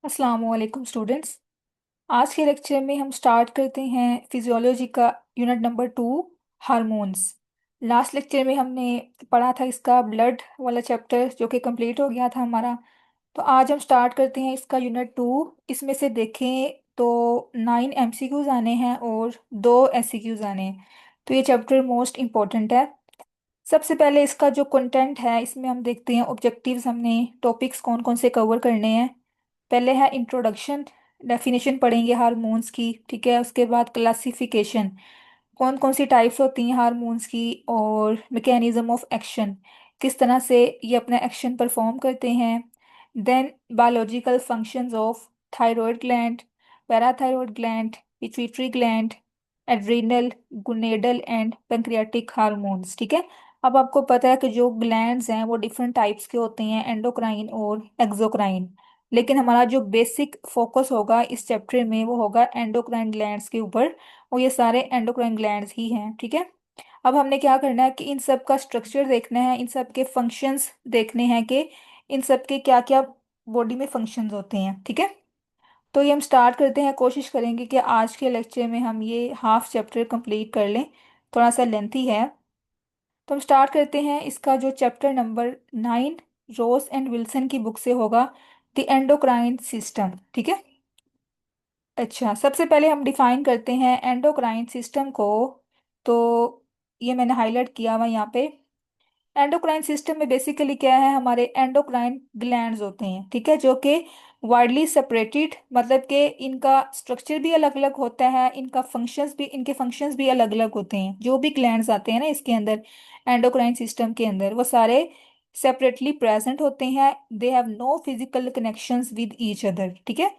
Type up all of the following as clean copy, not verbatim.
अस्सलाम वालेकुम स्टूडेंट्स। आज के लेक्चर में हम स्टार्ट करते हैं फिजियोलॉजी का unit number 2, hormones. Last lecture में हमने पढ़ा था इसका ब्लड वाला चैप्टर जो कि कंप्लीट हो गया था हमारा। तो आज हम स्टार्ट करते हैं इसका यूनिट 2। इसमें से देखें तो 9 MCQs आने हैं और 2 SCQs आने हैं। तो ये चैप्टर मोस्ट इम्पोर्टेंट है। सबसे पहले इसका जो कंटेंट है इसमें हम देखते हैं ऑब्जेक्टिव्स, हमने टॉपिक्स कौन कौन से कवर करने हैं। पहले है इंट्रोडक्शन, डेफिनेशन पढ़ेंगे हार्मोन्स की, ठीक है। उसके बाद क्लासिफिकेशन, कौन कौन सी टाइप्स होती हैं हार्मोन्स की, और मैकेनिज्म ऑफ एक्शन, किस तरह से ये अपना एक्शन परफॉर्म करते हैं। Then biological functions of thyroid gland, parathyroid gland, pituitary gland, adrenal, gonadal and pancreatic hormones, ठीक है। अब आपको पता है कि जो ग्लैंड्स हैं वो डिफरेंट टाइप्स के होते हैं, एंडोक्राइन और एक्सोक्राइन। लेकिन हमारा जो बेसिक फोकस होगा इस चैप्टर में वो होगा एंडोक्राइन ग्लैंड्स के ऊपर, और ये सारे एंडोक्राइन ग्लैंड्स ही हैं, ठीक है। अब हमने क्या करना है कि इन सब का स्ट्रक्चर देखना है, इन सब के फंक्शंस देखने हैं कि इन सब के क्या क्या बॉडी में फंक्शंस होते हैं, ठीक है। तो ये हम स्टार्ट करते हैं, कोशिश करेंगे कि आज के लेक्चर में हम ये हाफ चैप्टर कंप्लीट कर लें, थोड़ा सा लेंथी है। तो हम स्टार्ट करते हैं इसका जो chapter number 9, Rose and Wilson की बुक से होगा, द एंडोक्राइन सिस्टम, ठीक है। अच्छा, सबसे पहले हम डिफाइन करते हैं एंडोक्राइन सिस्टम को। तो ये मैंने हाईलाइट किया हुआ यहाँ पे। एंडोक्राइन सिस्टम में बेसिकली क्या है, हमारे एंडोक्राइन ग्लैंड्स होते हैं, ठीक है, जो कि वाइडली सेपरेटेड, मतलब कि इनका स्ट्रक्चर भी अलग अलग होता है, इनके फंक्शंस भी अलग अलग होते हैं। जो भी ग्लैंड्स आते हैं ना इसके अंदर, एंडोक्राइन सिस्टम के अंदर, वो सारे सेपरेटली प्रेजेंट होते हैं। They have no physical connections with each other, ठीक है।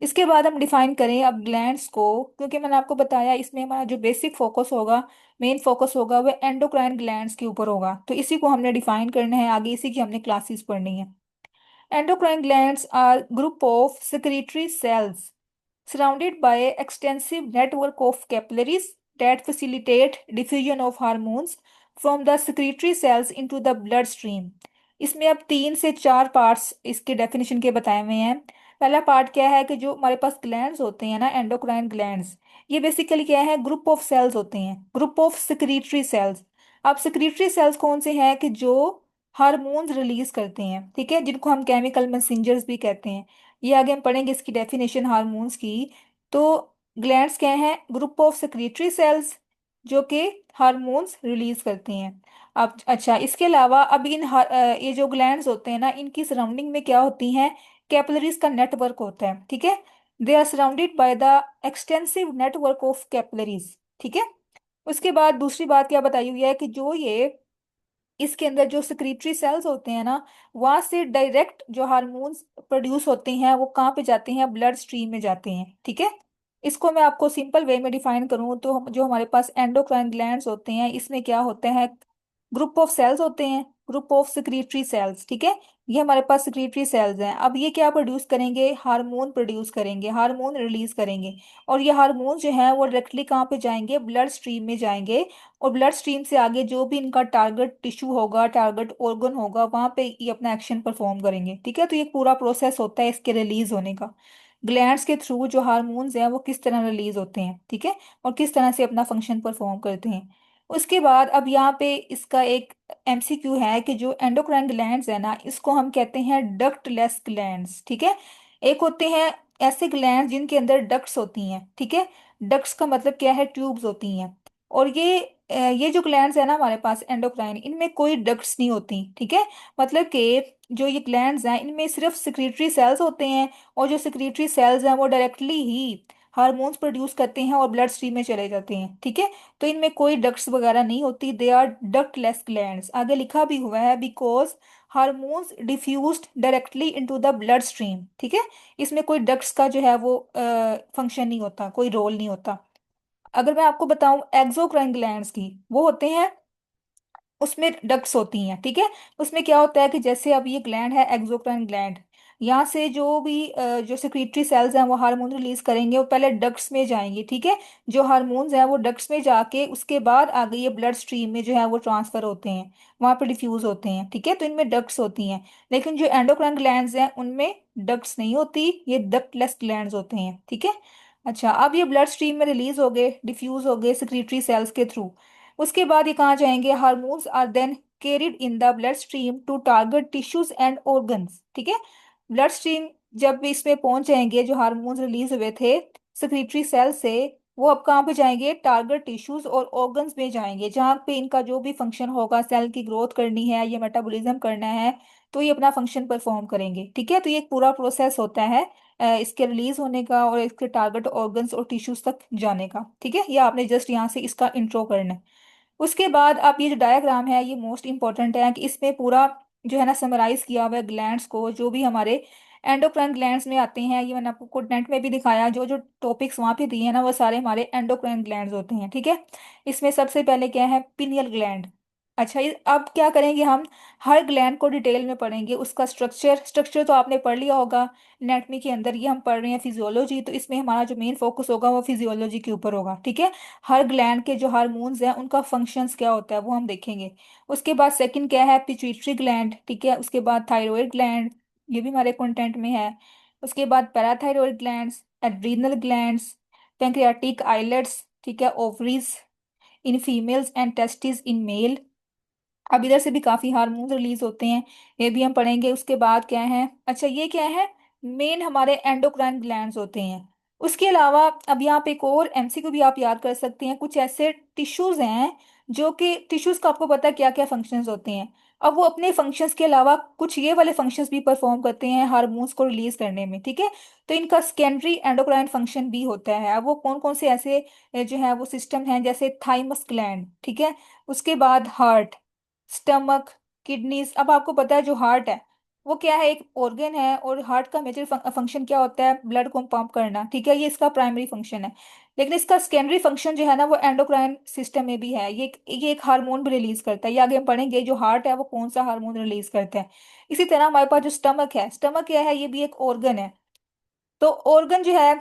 इसके बाद हम डिफाइन करें अब ग्लैंड्स को, क्योंकि मैंने आपको बताया इसमें हमारा जो बेसिक फोकस होगा, मेन फोकस होगा, वो एंडोक्राइन ग्लैंड्स के ऊपर होगा। तो इसी को हमने डिफाइन करना है, आगे इसी की हमने क्लासेस पढ़नी है। Endocrine glands are group of secretory cells surrounded by extensive network of capillaries that facilitate diffusion of hormones from the secretory cells into the bloodstream। इसमें अब 3 से 4 पार्ट्स इसके डेफिनेशन के बताए हुए हैं। पहला पार्ट क्या है कि जो हमारे पास ग्लैंड्स होते हैं ना, एंडोक्राइन ग्लैंड्स, ये बेसिकली क्या है, ग्रुप ऑफ सेल्स होते हैं, ग्रुप ऑफ secretory सेल्स। अब secretory सेल्स कौन से हैं कि जो हार्मोन्स रिलीज करते हैं, ठीक है, जिनको हम केमिकल मैसेंजर्स भी कहते हैं। ये आगे हम पढ़ेंगे इसकी डेफिनेशन हार्मोन्स की। तो ग्लैंड्स क्या हैं, ग्रुप ऑफ सेक्रेटरी सेल्स जो कि हार्मोन्स रिलीज करते हैं। अब अच्छा, इसके अलावा अब ये जो ग्लैंड्स होते हैं ना, इनकी सराउंडिंग में क्या होती हैं, कैपिलरीज का नेटवर्क होता है, ठीक है। They are surrounded by the extensive network of capillaries, ठीक है। उसके बाद दूसरी बात क्या बताई हुई है कि जो ये इसके अंदर जो सेक्रेटरी सेल्स होते हैं ना, वहां से डायरेक्ट जो हार्मोन्स प्रोड्यूस होते हैं वो कहाँ पे जाते हैं, ब्लड स्ट्रीम में जाते हैं, ठीक है। इसको मैं आपको सिंपल वे में डिफाइन करूँ तो जो हमारे पास एंडोक्राइन ग्लैंड्स होते हैं इसमें क्या होता है, ग्रुप ऑफ सेल्स होते हैं, ग्रुप ऑफ सेक्रेटरी सेल्स, ठीक है। ये हमारे पास सेक्रेटरी सेल्स हैं। अब ये क्या प्रोड्यूस करेंगे, हार्मोन प्रोड्यूस करेंगे, हार्मोन रिलीज करेंगे। और ये हार्मोन जो है वो डायरेक्टली कहाँ पे जाएंगे, ब्लड स्ट्रीम में जाएंगे। और ब्लड स्ट्रीम से आगे जो भी इनका टारगेट टिश्यू होगा, टारगेट ऑर्गन होगा, वहां पे ये अपना एक्शन परफॉर्म करेंगे, ठीक है। तो ये पूरा प्रोसेस होता है इसके रिलीज होने का। ग्लैंड्स के थ्रू जो हार्मोन्स हैं वो किस तरह रिलीज होते हैं, ठीक है, और किस तरह से अपना फंक्शन परफॉर्म करते हैं। उसके बाद अब यहाँ पे इसका एक MCQ है कि जो एंडोक्राइन ग्लैंड्स है ना, इसको हम कहते हैं डक्टलेस ग्लैंड्स, ठीक है। एक होते हैं ऐसे ग्लैंड्स जिनके अंदर डक्ट्स होती हैं, ठीक है। डक्ट्स का मतलब क्या है, ट्यूब्स होती हैं। और ये जो ग्लैंड्स है ना हमारे पास एंडोक्राइन, इनमें कोई डक्ट्स नहीं होती, ठीक है। मतलब कि जो ये ग्लैंड्स हैं इनमें सिर्फ सिक्रीटरी सेल्स होते हैं, और जो सिक्रीटरी सेल्स हैं वो डायरेक्टली ही हार्मोन्स प्रोड्यूस करते हैं और ब्लड स्ट्रीम में चले जाते हैं, ठीक है। तो इनमें कोई डक्ट्स वगैरह नहीं होती, दे आर डक्टलेस ग्लैंड्स। आगे लिखा भी हुआ है because hormones diffused directly into the blood stream, ठीक है। इसमें कोई डक्ट्स का जो है वो फंक्शन नहीं होता, कोई रोल नहीं होता। अगर मैं आपको बताऊं एक्सोक्राइन ग्लैंड्स की, वो होते हैं, उसमें डक्ट्स होती हैं, ठीक है। उसमें क्या होता है कि जैसे अब ये ग्लैंड है एक्सोक्राइन ग्लैंड, यहाँ से जो भी जो सिक्रीटरी सेल्स हैं वो हार्मोन रिलीज करेंगे, वो पहले डक्ट्स में जाएंगे, ठीक है। जो हार्मोन्स हैं वो डक्ट्स में जाके उसके बाद आगे ये ब्लड स्ट्रीम में जो है वो ट्रांसफर होते हैं, वहाँ पे डिफ्यूज होते हैं, ठीक है। तो इनमें डक्ट्स होती हैं। लेकिन जो एंडोक्राइन ग्लैंड्स हैं उनमें डक्ट्स नहीं होती, ये डक्टलेस ग्लैंड्स होते हैं, ठीक है। अच्छा, अब ये ब्लड स्ट्रीम में रिलीज हो गए, डिफ्यूज हो गए सिक्रीटरी सेल्स के थ्रू। उसके बाद ये कहाँ जाएंगे, hormones are then carried in the bloodstream to target tissues and organs, ठीक है। ब्लड स्ट्रीम जब भी इसमें पहुंच जाएंगे, जो हार्मोन्स रिलीज हुए थे सिक्रीटरी सेल से, वो अब कहाँ पे जाएंगे, टारगेट टिश्यूज और ऑर्गन्स में जाएंगे, जहाँ पे इनका जो भी फंक्शन होगा, सेल की ग्रोथ करनी है या मेटाबॉलिज्म करना है, तो ये अपना फंक्शन परफॉर्म करेंगे, ठीक है। तो ये एक पूरा प्रोसेस होता है इसके रिलीज होने का और इसके टारगेट ऑर्गन्स और टिश्यूज तक जाने का, ठीक है। ये आपने जस्ट यहाँ से इसका इंट्रो करना है। उसके बाद आप ये जो डायग्राम है ये मोस्ट इंपॉर्टेंट है कि इसमें पूरा जो है ना समराइज किया हुआ है ग्लैंड्स को, जो भी हमारे एंडोक्राइन ग्लैंड्स में आते हैं। ये मैंने आपको कोड नेट में भी दिखाया, जो जो टॉपिक्स वहाँ पे दिए हैं ना वो सारे हमारे एंडोक्राइन ग्लैंड्स होते हैं, ठीक है। इसमें सबसे पहले क्या है, पिनियल ग्लैंड। अच्छा, ये अब क्या करेंगे हम, हर ग्लैंड को डिटेल में पढ़ेंगे, उसका स्ट्रक्चर तो आपने पढ़ लिया होगा एनाटॉमी के अंदर। ये हम पढ़ रहे हैं फिजियोलॉजी, तो इसमें हमारा जो मेन फोकस होगा वो फिजियोलॉजी के ऊपर होगा, ठीक है। हर ग्लैंड के जो हार्मोन्स हैं उनका फंक्शंस क्या होता है वो हम देखेंगे। उसके बाद सेकंड क्या है, पिट्यूटरी ग्लैंड, ठीक है। उसके बाद थायराइड ग्लैंड, ये भी हमारे कंटेंट में है। उसके बाद parathyroid glands, adrenal glands, pancreatic islets, ठीक है, ovaries in females and testis in male. अब इधर से भी काफी हार्मोन्स रिलीज होते हैं, ये भी हम पढ़ेंगे। उसके बाद क्या है, अच्छा ये क्या है, मेन हमारे एंडोक्राइन ग्लैंड्स होते हैं। उसके अलावा अब यहाँ पे एक और एमसीक्यू भी आप याद कर सकते हैं, कुछ ऐसे टिश्यूज हैं जो कि टिश्यूज का आपको पता है क्या क्या फंक्शंस होते हैं। अब वो अपने फंक्शंस के अलावा कुछ ये वाले फंक्शंस भी परफॉर्म करते हैं हार्मोन्स को रिलीज करने में, ठीक है। तो इनका सेकेंडरी एंडोक्राइन फंक्शन भी होता है। अब वो कौन कौन से ऐसे जो है वो सिस्टम हैं, जैसे थाइमस ग्लैंड, ठीक है। उसके बाद हार्ट, स्टमक, किडनीज। अब आपको पता है जो हार्ट है वो क्या है, एक ऑर्गन है, और हार्ट का मेजर फंक्शन क्या होता है, ब्लड को पंप करना, ठीक है। ये इसका प्राइमरी फंक्शन है। लेकिन इसका सेकेंडरी फंक्शन जो है ना वो एंडोक्राइन सिस्टम में भी है, ये एक हार्मोन भी रिलीज करता है। ये आगे हम पढ़ेंगे जो हार्ट है वो कौन सा हार्मोन रिलीज करता है। इसी तरह हमारे पास जो स्टमक है, स्टमक क्या है, ये भी एक ऑर्गन है। तो ऑर्गन जो है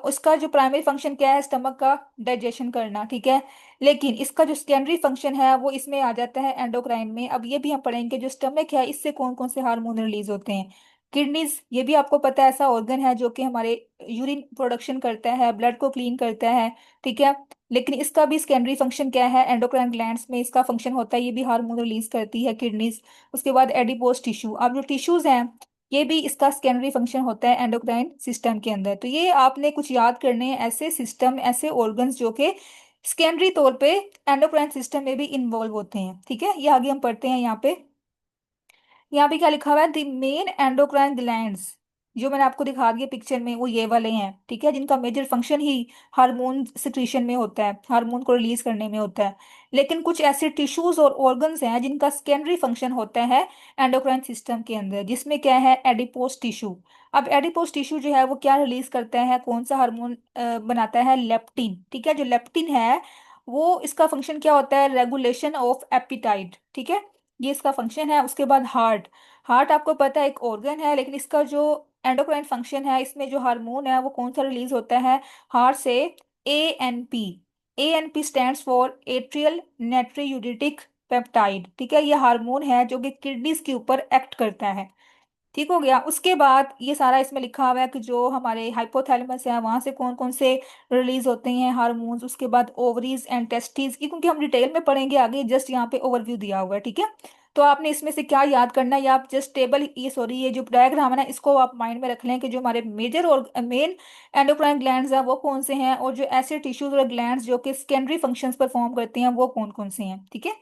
उसका जो प्राइमरी फंक्शन क्या है, स्टमक का डाइजेशन करना, ठीक है। लेकिन इसका जो सेकेंडरी फंक्शन है वो इसमें आ जाता है एंडोक्राइन में। अब ये भी हम पढ़ेंगे, जो स्टमक है इससे कौन कौन से हार्मोन रिलीज होते हैं। किडनीज, ये भी आपको पता है ऐसा ऑर्गन है जो कि हमारे यूरिन प्रोडक्शन करता है, ब्लड को क्लीन करता है, ठीक है। लेकिन इसका भी सेकेंडरी फंक्शन क्या है, एंडोक्राइन ग्लैंड्स में इसका फंक्शन होता है, ये भी हार्मोन रिलीज करती है किडनीज। उसके बाद एडिपोज टिश्यू, अब जो टिश्यूज हैं ये भी इसका सेकेंडरी फंक्शन होता है एंडोक्राइन सिस्टम के अंदर। तो ये आपने कुछ याद करने हैं ऐसे सिस्टम, ऐसे ऑर्गन्स जो कि सेकेंडरी तौर पे एंडोक्राइन सिस्टम में भी इन्वॉल्व होते हैं, ठीक है। ये आगे हम पढ़ते हैं। यहाँ पे क्या लिखा हुआ है, द मेन एंडोक्राइन ग्लैंड्स, जो मैंने आपको दिखा दिया पिक्चर में वो ये वाले हैं, ठीक है, जिनका मेजर फंक्शन ही हार्मोन सिक्रीशन में होता है, हार्मोन को रिलीज करने में होता है। लेकिन कुछ ऐसे टिश्यूज और ऑर्गन्स हैं जिनका सेकेंडरी फंक्शन होता है एंडोक्राइन सिस्टम के अंदर, जिसमें क्या है, एडिपोज टिश्यू। अब एडिपोज टिश्यू जो है वो क्या रिलीज करता है, कौन सा हार्मोन बनाता है, लेप्टिन, ठीक है। जो लेप्टिन है वो इसका फंक्शन क्या होता है, रेगुलेशन ऑफ एपिटाइट, ठीक है, ये इसका फंक्शन है। उसके बाद हार्ट, हार्ट आपको पता है एक ऑर्गन है, लेकिन इसका जो एंडोक्राइन फंक्शन है इसमें जो हार्मोन है वो कौन सा रिलीज होता है हार्ट से, ANP। ANP stands for atrial natriuretic peptide, ठीक है। ये हार्मोन है जो कि किडनीज के ऊपर एक्ट करता है, ठीक हो गया। उसके बाद ये सारा इसमें लिखा हुआ है कि जो हमारे हाइपोथैलेमस है वहां से कौन कौन से रिलीज होते हैं हार्मोन्स। उसके बाद ओवरीज एंड टेस्टिस, ये क्योंकि हम डिटेल में पढ़ेंगे आगे, जस्ट यहाँ पे ओवरव्यू दिया हुआ है, ठीक है। तो आपने इसमें से क्या याद करना है, या आप जस्ट टेबल, ये सॉरी ये जो डायग्राम है ना इसको आप माइंड में रख लें कि जो हमारे मेजर और मेन एंडोक्राइन ग्लैंड्स हैं वो कौन से हैं, और जो ऐसे टिश्यूज और ग्लैंड्स जो कि सेकेंडरी फंक्शंस परफॉर्म करते हैं वो कौन कौन से हैं, ठीक है।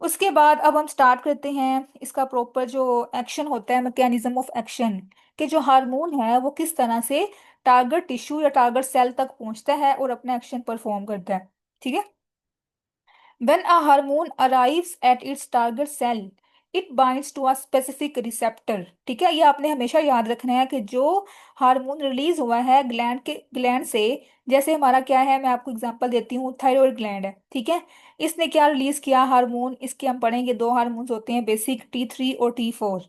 उसके बाद अब हम स्टार्ट करते हैं इसका प्रॉपर जो एक्शन होता है, मैकेनिज्म ऑफ एक्शन, कि जो हार्मोन है वो किस तरह से टारगेट टिश्यू या टारगेट सेल तक पहुंचता है और अपना एक्शन परफॉर्म करता है, ठीक है। When a hormone arrives at its target cell, it binds to a specific receptor, ठीक है। ये आपने हमेशा याद रखना है कि जो हार्मोन रिलीज हुआ है ग्लैंड से, जैसे हमारा क्या है, मैं आपको एग्जांपल देती हूँ, थायराइड ग्लैंड है, ठीक है। इसने क्या रिलीज किया हार्मोन, इसके हम पढ़ेंगे दो हार्मोन्स होते हैं बेसिक, T3 और T4।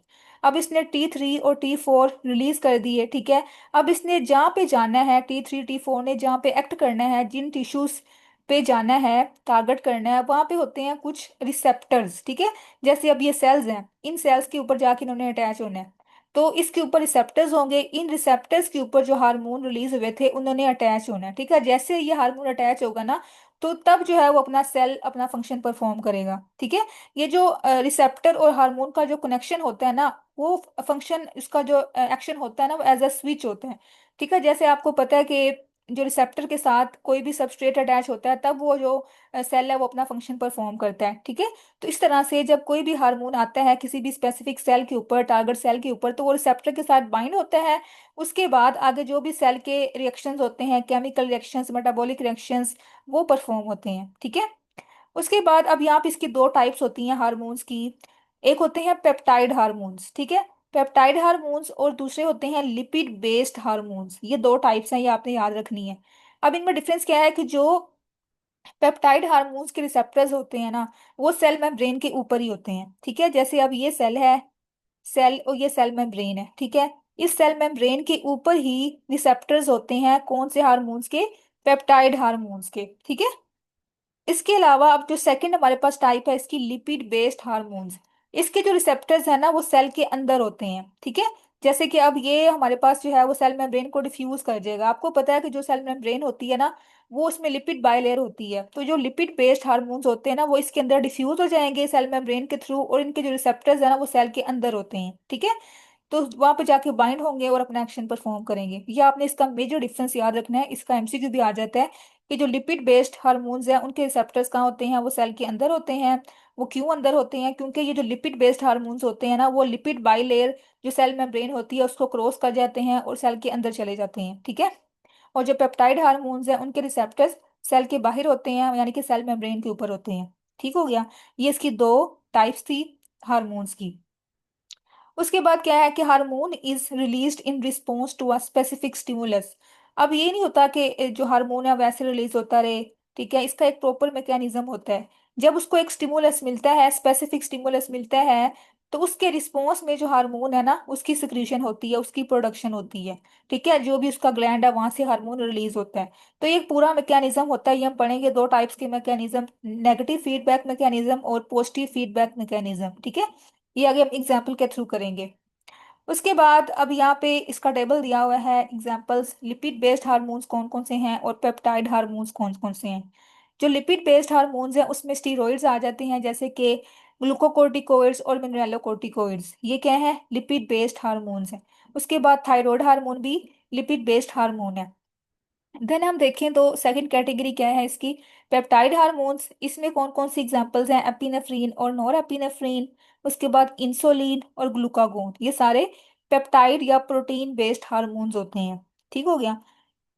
अब इसने T3 और T4 रिलीज कर दिए, ठीक है। अब इसने जहाँ पे जाना है, T3 T4 ने जहाँ पे एक्ट करना है, जिन टिश्यूज पे जाना है, टारगेट करना है, वहाँ पे होते हैं कुछ रिसेप्टर्स, ठीक है। जैसे अब ये सेल्स हैं, इन सेल्स के ऊपर जाके इन्होंने अटैच होना है, तो इसके ऊपर रिसेप्टर्स होंगे, इन रिसेप्टर्स के ऊपर जो हार्मोन रिलीज हुए थे उन्होंने अटैच होना है, ठीक है। जैसे ये हार्मोन अटैच होगा ना, तो तब जो है वो अपना सेल अपना फंक्शन परफॉर्म करेगा, ठीक है। ये जो रिसेप्टर और हार्मोन का जो कनेक्शन होता है ना, वो फंक्शन, इसका जो एक्शन होता है ना, वो एज अ स्विच होता है, ठीक है। जैसे आपको पता है कि जो रिसेप्टर के साथ कोई भी सबस्ट्रेट अटैच होता है, तब वो जो सेल है वो अपना फंक्शन परफॉर्म करता है, ठीक है। तो इस तरह से जब कोई भी हार्मोन आता है किसी भी स्पेसिफिक सेल के ऊपर, टारगेट सेल के ऊपर, तो वो रिसेप्टर के साथ बाइंड होता है। उसके बाद आगे जो भी सेल के रिएक्शंस होते हैं, केमिकल रिएक्शंस, मेटाबॉलिक रिएक्शंस, वो परफॉर्म होते हैं, ठीक है। उसके बाद अब यहाँ पे इसकी दो टाइप्स होती हैं हार्मोन्स की। एक होते हैं पेप्टाइड हार्मोन्स, ठीक है, पेप्टाइड हार्मोन्स, और दूसरे होते हैं लिपिड बेस्ड हार्मोन्स। ये दो टाइप्स हैं, ये आपने याद रखनी है। अब इनमें डिफरेंस क्या है कि जो पेप्टाइड हार्मोन्स के रिसेप्टर्स होते हैं ना, वो सेल मेम्ब्रेन के ऊपर ही होते हैं, ठीक है। जैसे अब ये सेल है, सेल, और ये सेल मेम्ब्रेन है, ठीक है। इस सेल मेम्ब्रेन के ऊपर ही रिसेप्टर्स होते हैं कौन से हार्मोन्स के? पेप्टाइड हार्मोन्स के, ठीक है। इसके अलावा अब जो सेकंड हमारे पास टाइप है इसकी, लिपिड बेस्ड हार्मोन्स। इसके जो रिसेप्टर्स है ना, वो सेल के अंदर होते हैं, ठीक है। जैसे कि अब ये हमारे पास जो है वो सेल मेम्ब्रेन को डिफ्यूज कर देगा। आपको पता है कि जो सेल मेम्ब्रेन होती है ना, वो उसमें लिपिड बाइलेयर होती है, तो जो लिपिड बेस्ड हार्मोन्स होते हैं ना, वो इसके अंदर डिफ्यूज हो जाएंगे सेल मेम्ब्रेन के थ्रू, और इनके जो रिसेप्टर्स है ना, वो सेल के अंदर होते हैं, ठीक है। तो वहां पे जाके बाइंड होंगे और अपना एक्शन परफॉर्म करेंगे। ये आपने इसका मेजर डिफरेंस याद रखना है। इसका एमसीक्यू भी आ जाता है कि जो लिपिड बेस्ड हार्मोन्स हैं उनके रिसेप्टर्स कहाँ होते हैं? वो सेल के अंदर होते हैं। वो क्यों अंदर होते हैं? क्योंकि ये जो लिपिड बेस्ड हार्मोन्स होते हैं ना, वो लिपिड बाइलेयर जो सेल मेम्ब्रेन होती है उसको क्रॉस कर जाते हैं और सेल के अंदर चले जाते हैं, ठीक है। और जो पेप्टाइड हार्मोन्स हैं उनके रिसेप्टर्स सेल के बाहर होते हैं, यानी कि सेल मेम्ब्रेन के ऊपर होते हैं, ठीक हो गया। ये इसकी दो टाइप्स थी हार्मोन्स की। उसके बाद क्या है कि hormone is released in response to a specific stimulus. अब ये नहीं होता कि जो हार्मोन है वैसे रिलीज होता रहे, ठीक है। इसका एक प्रॉपर मैकेनिज्म होता है। जब उसको एक स्टिमुलस मिलता है, स्पेसिफिक स्टिमुलस मिलता है, तो उसके रिस्पॉन्स में जो हार्मोन है ना, उसकी सिक्रीशन होती है, उसकी प्रोडक्शन होती है, ठीक है। जो भी उसका ग्लैंड है वहां से हार्मोन रिलीज होता है। तो ये एक पूरा मैकेनिज्म होता है। ये हम पढ़ेंगे दो टाइप्स के मैकेनिज्म, नेगेटिव फीडबैक मैकेनिज्म और पॉजिटिव फीडबैक मैकेनिज्म, ठीक है। ये आगे हम एग्जाम्पल के थ्रू करेंगे। उसके बाद अब यहाँ पे इसका टेबल दिया हुआ है एग्जाम्पल्स, लिपिड बेस्ड हार्मोन्स कौन कौन से हैं और पेप्टाइड हार्मोन्स कौन कौन से हैं। जो लिपिड बेस्ड हार्मोन्स हैं उसमें स्टीरॉइड्स आ जाते हैं, जैसे कि ग्लूकोकोर्टिकोइड्स और मिनरलोकोर्टिकोइड्स। ये क्या है? लिपिड बेस्ड हार्मोन्स हैं। उसके बाद थायराइड हार्मोन भी लिपिड बेस्ड हार्मोन है। देन हम देखें तो सेकंड कैटेगरी क्या है इसकी, पेप्टाइड हार्मोन्स। इसमें कौन कौन सी एग्जांपल्स हैं? एपिनेफ्रीन और नॉर एपिनेफ्रीन। उसके बाद इंसुलिन और ग्लूकागोन, ये सारे पेप्टाइड या प्रोटीन बेस्ड हार्मोन्स होते हैं, ठीक हो गया।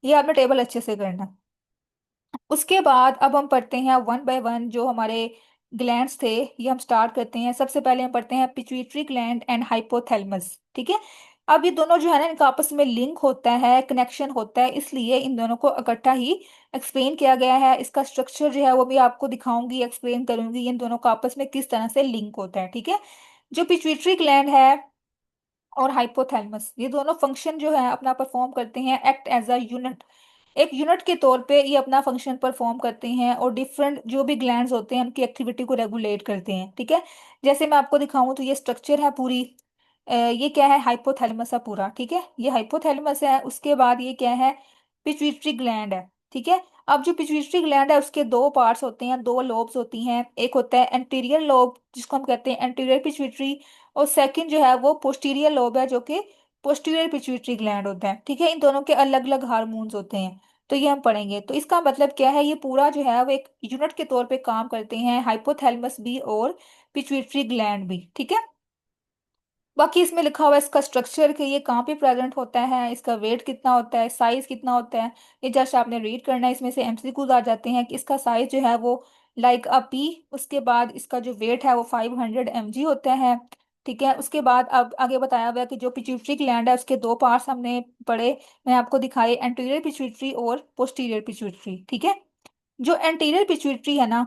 ये आपने टेबल अच्छे से करना। उसके बाद अब हम पढ़ते हैं वन बाय वन जो हमारे ग्लैंड्स थे, ये हम स्टार्ट करते हैं। सबसे पहले हम पढ़ते हैं पिट्यूटरी ग्लैंड एंड हाइपोथैलेमस, ठीक है। अब ये दोनों जो है ना, इनका आपस में लिंक होता है, कनेक्शन होता है, इसलिए इन दोनों को इकट्ठा ही एक्सप्लेन किया गया है। इसका स्ट्रक्चर जो है वो भी आपको दिखाऊंगी, एक्सप्लेन करूंगी इन दोनों का आपस में किस तरह से लिंक होता है, ठीक है। जो पिट्यूटरी ग्लैंड है और हाइपोथैलेमस, ये दोनों फंक्शन जो है अपना परफॉर्म करते हैं, एक्ट एज अ यूनिट। एक यूनिट के तौर पे ये अपना फंक्शन परफॉर्म करते हैं और डिफरेंट जो भी ग्लैंड्स होते हैं उनकी एक्टिविटी को रेगुलेट करते हैं, ठीक है। जैसे मैं आपको दिखाऊं तो ये स्ट्रक्चर है पूरी। ये क्या है? हाइपोथैलेमस है पूरा, ठीक है। ये हाइपोथैलेमस है। उसके बाद ये क्या है? पिट्यूटरी ग्लैंड है, ठीक है। अब जो पिट्यूटरी ग्लैंड है उसके दो पार्ट्स होते हैं, दो लोब्स होती हैं। एक होता है एंटीरियर लोब जिसको हम कहते हैं एंटीरियर पिट्यूटरी, और सेकंड जो है वो पोस्टीरियर लोब है जो कि पोस्टीरियर पिट्यूटरी ग्लैंड होता है, ठीक है। इन दोनों के अलग अलग हार्मोन्स होते हैं। तो ये हम पढ़ेंगे। तो इसका मतलब क्या है? ये पूरा जो है वो एक यूनिट के तौर पे काम करते हैं, हाइपोथैलेमस भी और पिट्यूटरी ग्लैंड भी, ठीक है। बाकी इसमें लिखा हुआ है इसका स्ट्रक्चर कि ये कहाँ पे प्रेजेंट होता है, इसका वेट कितना होता है, साइज कितना होता है। ये जस्ट आपने रीड करना है। इसमें से एमसीक्यूज आ जाते हैं कि इसका साइज जो है वो लाइक अ पी। उसके बाद इसका जो वेट है वो 500 mg होता है, ठीक है। उसके बाद अब आगे बताया हुआ है कि जो पिट्यूटरी ग्लैंड है उसके दो पार्ट्स हमने पढ़े, मैं आपको दिखाए, एंटीरियर पिट्यूटरी और पोस्टीरियर पिट्यूटरी, ठीक है। जो एंटीरियर पिट्यूटरी है ना,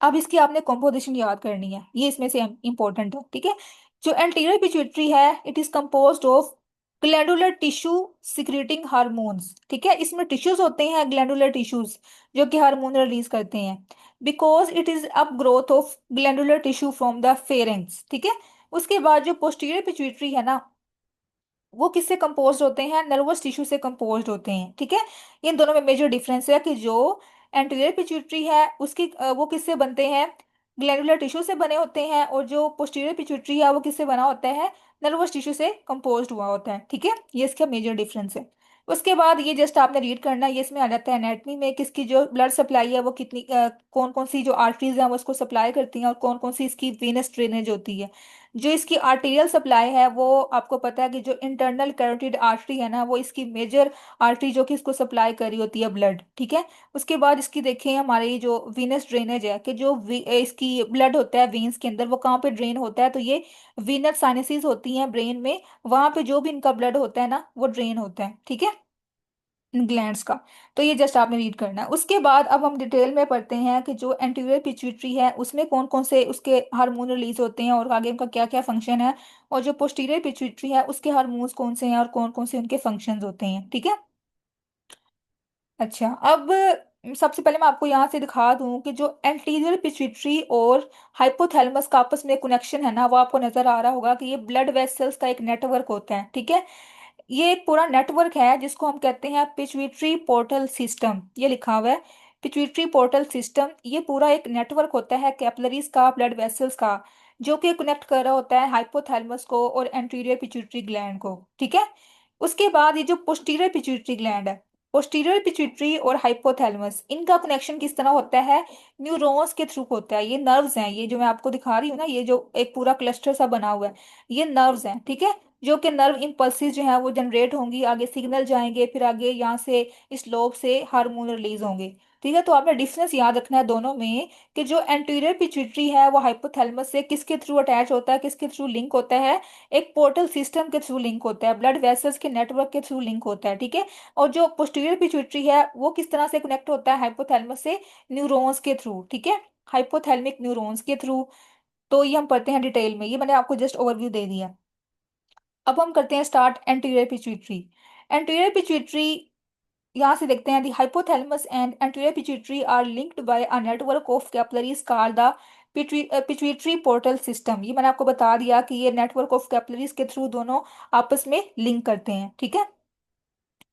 अब इसकी आपने कॉम्पोजिशन याद करनी है, ये इसमें से इंपॉर्टेंट है, ठीक है। जो एंटीरियर पिट्यूटरी है it is composed of glandular tissue secreting hormones. ठीक है, इसमें टिश्यूज होते हैं, ग्लैंडुलर टिश्यूज, जो कि हार्मोन रिलीज करते हैं। Because it is up growth of glandular tissue from the pharynx. ठीक है, उसके बाद जो पोस्टीरियर पिट्यूटरी है ना, वो किससे कंपोज्ड होते हैं, नर्वस टिश्यू से कंपोज्ड होते हैं। ठीक है, इन दोनों में मेजर डिफरेंस है कि जो एंटीरियर पिट्यूटरी है उसकी वो किससे बनते हैं, ग्लैंडुलर टिश्यू से बने होते हैं, और जो पोस्टीरियर पिट्यूटरी है वो किससे बना होता है, नर्वस टिश्यू से कंपोज्ड हुआ होता है। ठीक है, ये इसका मेजर डिफरेंस है। उसके बाद ये जस्ट आपने रीड करना है, ये इसमें आ जाता है एनाटमी में, किसकी जो ब्लड सप्लाई है वो कितनी कौन कौन सी जो आर्टरीज हैं वो इसको सप्लाई करती हैं, और कौन कौन सी इसकी वेनस ड्रेनेज होती है। जो इसकी आर्टेरियल सप्लाई है वो आपको पता है कि जो इंटरनल कैरोटिड आर्टरी है ना, वो इसकी मेजर आर्टरी जो कि इसको सप्लाई कर रही होती है ब्लड। ठीक है, उसके बाद इसकी देखें हमारे ये जो वीनस ड्रेनेज है, कि जो इसकी ब्लड होता है वेन्स के अंदर वो कहाँ पे ड्रेन होता है, तो ये वीनस साइनसेस होती हैं ब्रेन में, वहां पे जो भी इनका ब्लड होता है ना वो ड्रेन होता है। ठीक है, ग्लैंड्स का। तो ये जस्ट आपने रीड करना है। उसके बाद अब हम डिटेल में पढ़ते हैं कि जो एंटीरियर पिट्यूटरी है उसमें कौन कौन से उसके हार्मोन रिलीज होते हैं और आगे उनका क्या क्या फंक्शन है, और जो पोस्टीरियर पिट्यूटरी है उसके हार्मोन्स कौन से हैं और कौन कौन से उनके फंक्शंस होते हैं। ठीक है, अच्छा अब सबसे पहले मैं आपको यहाँ से दिखा दूं कि जो एंटीरियर पिट्यूटरी और हाइपोथैलेमस का आपस में कनेक्शन है ना, वो आपको नजर आ रहा होगा कि ये ब्लड वेसल्स का एक नेटवर्क होता है। ठीक है, ये एक पूरा नेटवर्क है जिसको हम कहते हैं पिट्यूटरी पोर्टल सिस्टम, ये लिखा हुआ है पिट्यूटरी पोर्टल सिस्टम। ये पूरा एक नेटवर्क होता है कैपिलरीज का, ब्लड वेसल्स का, जो कि कनेक्ट कर रहा होता है हाइपोथैलेमस को और एंटीरियर पिट्यूटरी ग्लैंड को। ठीक है, उसके बाद ये जो पोस्टीरियर पिट्यूटरी ग्लैंड है, पोस्टीरियर पिट्यूटरी और हाइपोथैलेमस, इनका कनेक्शन किस तरह होता है, न्यूरॉन्स के थ्रू होता है। ये नर्व्स हैं, ये जो मैं आपको दिखा रही हूँ ना, ये जो एक पूरा क्लस्टर सा बना हुआ है, ये नर्व्स हैं। ठीक है, जो कि नर्व इम्पल्सिस जो है वो जनरेट होंगी, आगे सिग्नल जाएंगे, फिर आगे यहाँ से इस लोब से हार्मोन रिलीज होंगे। ठीक है, तो आपने डिफरेंस याद रखना है दोनों में, कि जो एंटीरियर पिट्यूटरी है वो हाइपोथैलेमस से किसके थ्रू अटैच होता है, किसके थ्रू लिंक होता है, एक पोर्टल सिस्टम के थ्रू लिंक होता है, ब्लड वेसल्स के नेटवर्क के थ्रू लिंक होता है। ठीक है, और जो पोस्टीरियर पिट्यूटरी है वो किस तरह से कनेक्ट होता है हाइपोथैलेमस से, न्यूरॉन्स के थ्रू। ठीक है, हाइपोथैलेमिक न्यूरॉन्स के थ्रू। तो ये हम पढ़ते हैं डिटेल में, ये मैंने आपको जस्ट ओवरव्यू दे दिया। अब हम करते हैं start anterior pituitary. Anterior pituitary, यहाँ से देखते हैं the hypothalamus and anterior pituitary are linked by a network of capillaries called the pituitary portal system. ये मैंने आपको बता दिया कि ये नेटवर्क ऑफ कैपिलरीज के थ्रू दोनों आपस में लिंक करते हैं। ठीक है,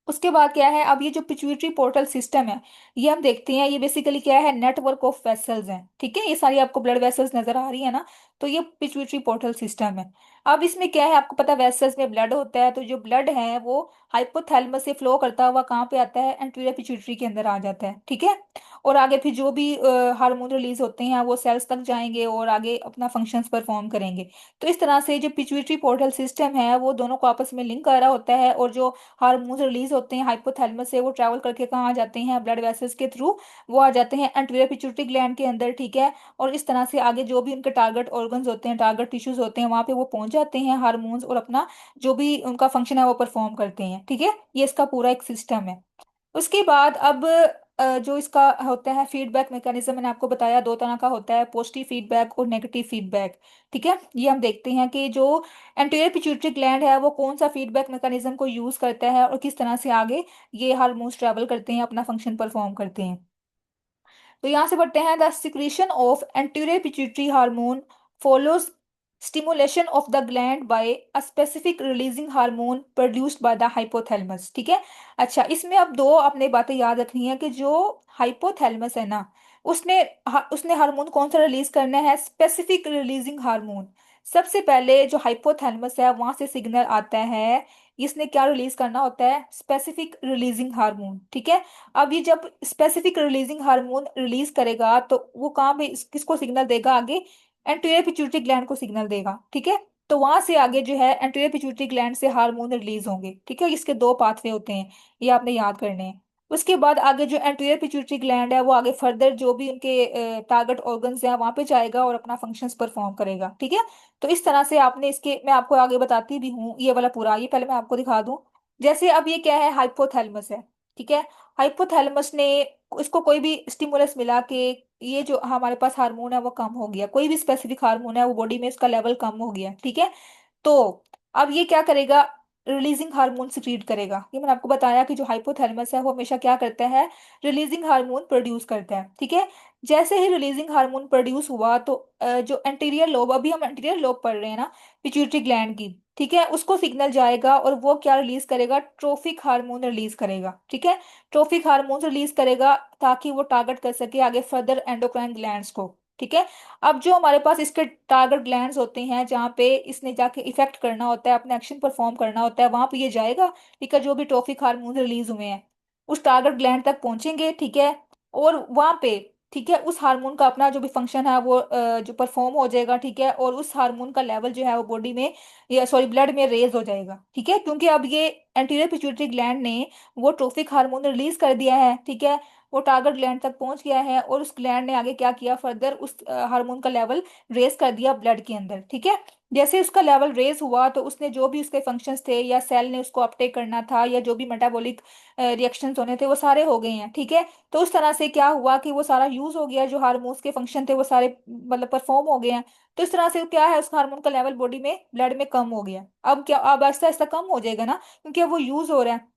उसके बाद क्या है, अब ये जो पिट्यूटरी पोर्टल सिस्टम है, ये हम देखते हैं, ये बेसिकली क्या है, नेटवर्क ऑफ वेसल्स हैं। ठीक है, ये सारी आपको ब्लड वेसल्स नजर आ रही है ना, तो ये पिट्यूटरी पोर्टल सिस्टम है। अब इसमें क्या है, आपको पता है वेसल्स में ब्लड होता है, तो जो ब्लड है वो हाइपोथैलेमस से फ्लो करता हुआ कहाँ पे आता है, एंटीरियर पिट्यूटरी के अंदर आ जाता है। ठीक है, और आगे फिर जो भी हार्मोन रिलीज होते हैं वो सेल्स तक जाएंगे और आगे अपना फंक्शंस परफॉर्म करेंगे। तो इस तरह से जो पिट्यूटरी पोर्टल सिस्टम है वो दोनों को आपस में लिंक कर रहा होता है, और जो हार्मोन्स रिलीज होते हैं हाइपोथैलेमस से वो ट्रैवल करके कहाँ आ जाते हैं, ब्लड वेसल्स के थ्रू वो आ जाते हैं एंटीरियर पिट्यूटरी ग्लैंड के अंदर। ठीक है, और इस तरह से आगे जो भी उनके टारगेट ऑर्गन्स होते हैं, टारगेट टिश्यूज होते हैं, वहां पे वो पहुंच जाते हैं हार्मोन्स, और अपना जो भी उनका फंक्शन है वो परफॉर्म करते हैं। ठीक है, ये इसका पूरा एक सिस्टम है। उसके बाद अब जो इसका होता है फीडबैक मैकेनिज्म, मैंने आपको बताया दो तरह का होता है, पॉजिटिव फीडबैक और नेगेटिव फीडबैक। ठीक है, ये हम देखते हैं कि जो एंटीरियर पिट्यूटरी ग्लैंड है वो कौन सा फीडबैक मैकेनिज्म को यूज करता है और किस तरह से आगे ये हार्मोन्स ट्रेवल करते हैं, अपना फंक्शन परफॉर्म करते हैं। तो यहाँ से पढ़ते हैं the secretion of anterior pituitary hormone follows stimulation of the gland by a specific releasing hormone produced by the hypothalamus. ठीक है, अच्छा इसमें अब दो आपने बातें याद रखनी है कि जो हाइपोथैलेमस है ना, उसने हार्मोन कौन सा रिलीज करना है, स्पेसिफिक रिलीजिंग हार्मोन। सबसे पहले जो हाइपोथैलेमस है वहां से सिग्नल आता है, इसने क्या रिलीज करना होता है, स्पेसिफिक रिलीजिंग हार्मोन। ठीक है, अब ये जब स्पेसिफिक रिलीजिंग हार्मोन रिलीज करेगा तो वो कहाँ पे किसको सिग्नल देगा, आगे एंटीरियर पिट्यूटरी ग्लैंड को सिग्नल देगा। ठीक है, तो वहां से आगे जो है एंटीरियर पिट्यूटरी ग्लैंड से हार्मोन रिलीज होंगे। ठीक है, इसके दो पाथवे होते हैं, ये आपने याद करने हैं। उसके बाद आगे जो एंटीरियर पिट्यूटरी ग्लैंड है वो आगे फर्दर जो भी उनके टारगेट ऑर्गन्स हैं वहां पे जाएगा और अपना फंक्शंस परफॉर्म करेगा। ठीक है, तो इस तरह से आपने इसके, मैं आपको आगे बताती भी हूँ ये वाला पूरा, ये पहले मैं आपको दिखा दूं। जैसे अब ये क्या है, हाइपोथैलेमस है। ठीक है, हाइपोथैलेमस ने इसको कोई भी स्टिमुलस मिला के ये जो हमारे पास हार्मोन है वो कम हो गया, कोई भी स्पेसिफिक हार्मोन है वो बॉडी में इसका लेवल कम हो गया, ठीक है। तो अब ये क्या करेगा, रिलीजिंग हार्मोन सिक्रीट करेगा। ये मैंने आपको बताया कि जो हाइपोथैलेमस है वो हमेशा क्या करता है, रिलीजिंग हार्मोन प्रोड्यूस करता है, ठीक है। जैसे ही रिलीजिंग हार्मोन प्रोड्यूस हुआ तो जो एंटीरियर लोब, अभी हम एंटीरियर लोब पढ़ रहे हैं ना, पिट्यूटरी ग्लैंड की, ठीक है, उसको सिग्नल जाएगा और वो क्या रिलीज करेगा, ट्रोफिक हार्मोन रिलीज करेगा, ठीक है। ट्रोफिक हार्मोन रिलीज करेगा ताकि वो टारगेट कर सके आगे फर्दर एंडोक्राइन ग्लैंड्स को, ठीक है। अब जो हमारे पास इसके टारगेट ग्लैंड्स होते हैं जहाँ पे इसने जाके इफेक्ट करना होता है, अपना एक्शन परफॉर्म करना होता है, वहां पे ये जाएगा, ठीक है, जो भी ट्रोफिक हार्मोन रिलीज हुए हैं उस टारगेट ग्लैंड तक पहुंचेंगे, ठीक है। और वहां पे, ठीक है, उस हार्मोन का अपना जो भी फंक्शन है वो जो परफॉर्म हो जाएगा, ठीक है। और उस हार्मोन का लेवल जो है वो बॉडी में, या सॉरी ब्लड में रेज हो जाएगा, ठीक है, क्योंकि अब ये एंटीरियर पिट्यूटरी ग्लैंड ने वो ट्रोफिक हार्मोन रिलीज कर दिया है, ठीक है। वो टारगेट ग्लैंड तक पहुंच गया है और उस ग्लैंड ने आगे क्या किया, फर्दर उस हार्मोन का लेवल रेज कर दिया ब्लड के अंदर, ठीक है। जैसे उसका लेवल रेज हुआ तो उसने जो भी उसके फंक्शंस थे या सेल ने उसको अपटेक करना था या जो भी मेटाबॉलिक रिएक्शंस होने थे वो सारे हो गए हैं, ठीक है। तो उस तरह से क्या हुआ कि वो सारा यूज हो गया, जो हार्मोन्स के फंक्शन थे वो सारे मतलब परफॉर्म हो गए हैं। तो इस तरह से क्या है, उस हार्मोन का लेवल बॉडी में ब्लड में कम हो गया। अब क्या, अब आहिस्ता आहिस्ता कम हो जाएगा ना, क्योंकि अब वो यूज हो रहा है,